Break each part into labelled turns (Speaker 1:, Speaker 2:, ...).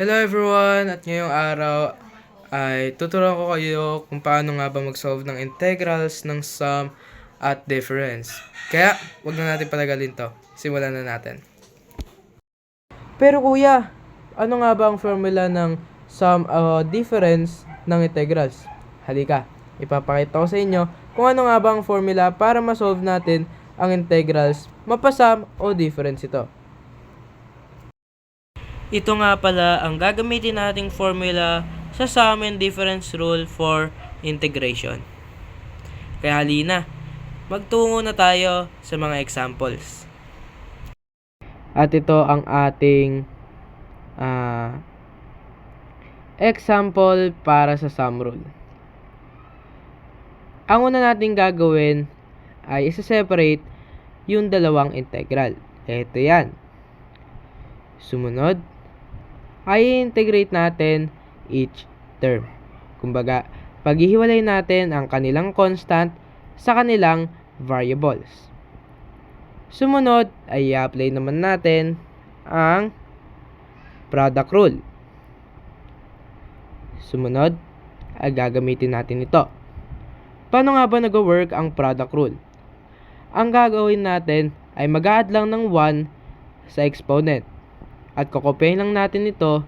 Speaker 1: Hello everyone! At ngayong araw ay tuturuan ko kayo kung paano nga ba mag-solve ng integrals ng sum at difference. Kaya, wag na natin palagalin to. Simulan na natin. Pero kuya, ano nga ba ang formula ng sum o difference ng integrals? Halika, ipapakita ko sa inyo kung ano nga ba ang formula para ma-solve natin ang integrals, mapasum o difference ito. Ito nga pala ang gagamitin nating formula sa sum and difference rule for integration. Kaya halina, magtungo na tayo sa mga examples. At ito ang ating example para sa sum rule. Ang una nating gagawin ay isa-separate yung dalawang integral. Ito yan. Sumunod, ay integrate natin each term. Kumbaga, paghihiwalay natin ang kanilang constant sa kanilang variables. Sumunod, ay i-apply naman natin ang product rule. Sumunod, ay gagamitin natin ito. Paano nga ba nag-work ang product rule? Ang gagawin natin ay mag-add lang ng 1 sa exponent. At kokopyahin lang natin ito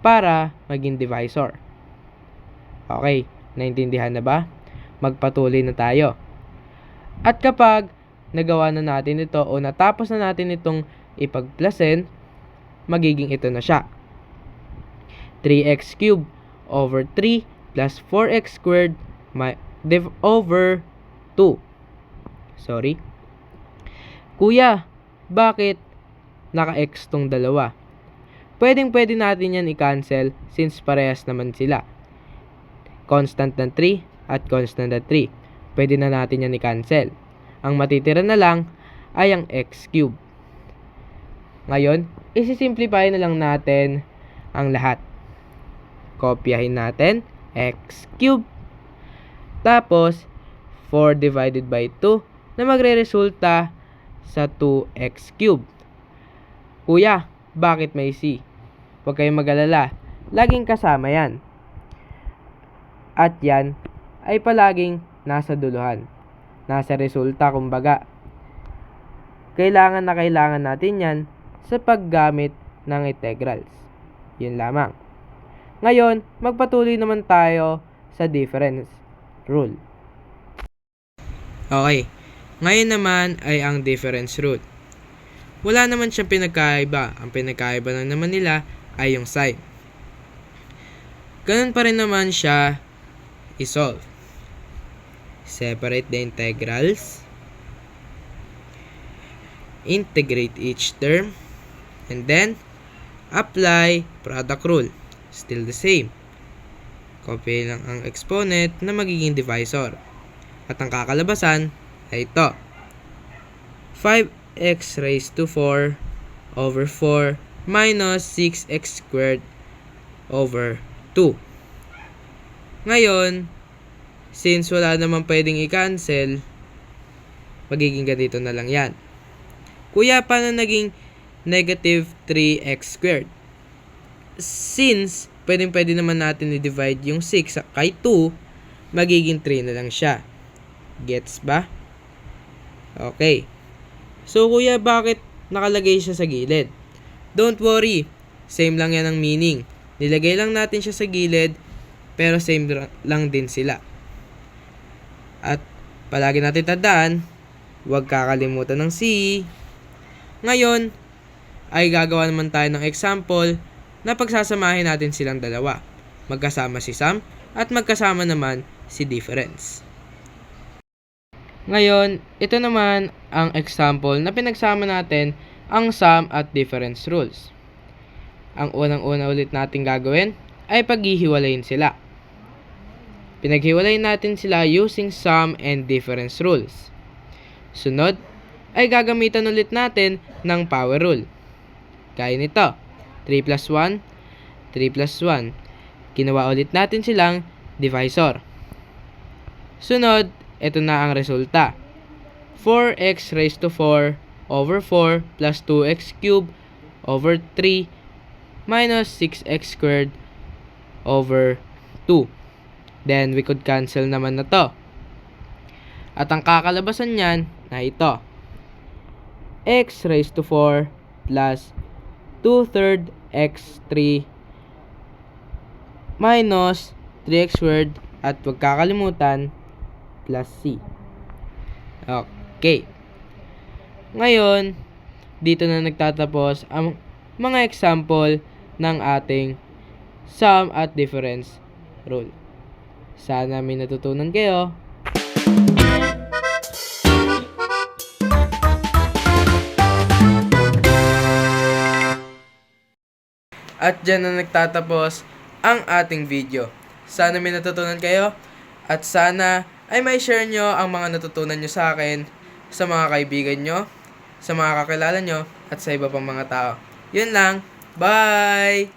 Speaker 1: para maging divisor. Okay, naintindihan na ba? Magpatuloy na tayo. At kapag nagawa na natin ito o natapos na natin itong ipagplasin, magiging ito na siya. 3x cubed over 3 plus 4x squared over 2. Sorry. Kuya, bakit naka-x tong dalawa? Pwede natin yan i-cancel since parehas naman sila. Constant ng 3 at constant ng 3. Pwede na natin yan i-cancel. Ang matitira na lang ay ang x cube. Ngayon, isi-simplify na lang natin ang lahat. Kopyahin natin x cube. Tapos, 4 divided by 2 na magre-resulta sa 2x cube. Kuya, bakit may c? Huwag kayong mag-alala, laging kasama yan. At yan ay palaging nasa duluhan. Nasa resulta kumbaga. Kailangan natin yan sa paggamit ng integrals. Yun lamang. Ngayon, magpatuloy naman tayo sa difference rule. Okay. Ngayon naman ay ang difference rule. Wala naman siyang pinagkaiba. Ang pinagkaiba lang naman nila ay yung sign. Ganun pa rin naman siya i-solve. Separate the integrals. Integrate each term. And then, apply product rule. Still the same. Copy lang ang exponent na magiging divisor. At ang kakalabasan ay ito. 5x raised to 4 over 4 minus 6x squared over 2. Ngayon, since wala naman pwedeng i-cancel, magiging ganito na lang yan. Kuya, paano naging negative 3x squared? Since pwede naman natin i-divide yung 6 kay 2, magiging 3 na lang siya. Gets ba? Okay. So, kuya, bakit nakalagay siya sa gilid? Don't worry. Same lang yan ang meaning. Nilagay lang natin siya sa gilid, pero same lang din sila. At palagi natin tandaan, huwag kakalimutan ng C. Ngayon, ay gagawa naman tayo ng example na pagsasamahin natin silang dalawa. Magkasama si sum at magkasama naman si difference. Ngayon, ito naman ang example na pinagsama natin ang sum at difference rules. Ang unang-una ulit natin gagawin ay paghihiwalayin sila. Pinaghiwalayin natin sila using sum and difference rules. Sunod ay gagamitan ulit natin ng power rule. Gaya nito, 3 plus 1, 3 plus 1. Ginawa ulit natin silang divisor. Sunod, ito na ang resulta. 4x raised to 4 over 4 plus 2x cubed over 3 minus 6x squared over 2. Then, we could cancel naman na to. At ang kakalabasan niyan na ito. X raised to 4 plus 2/3 x3 minus 3x squared at huwag kakalimutan plus c. Okay. Ngayon, dito na nagtatapos ang mga example ng ating sum at difference rule. Sana may natutunan kayo. At dyan na nagtatapos ang ating video. Sana may natutunan kayo at sana ay may share nyo ang mga natutunan nyo sa akin, sa mga kaibigan nyo, sa mga kakilala nyo, at sa iba pang mga tao. Yun lang. Bye!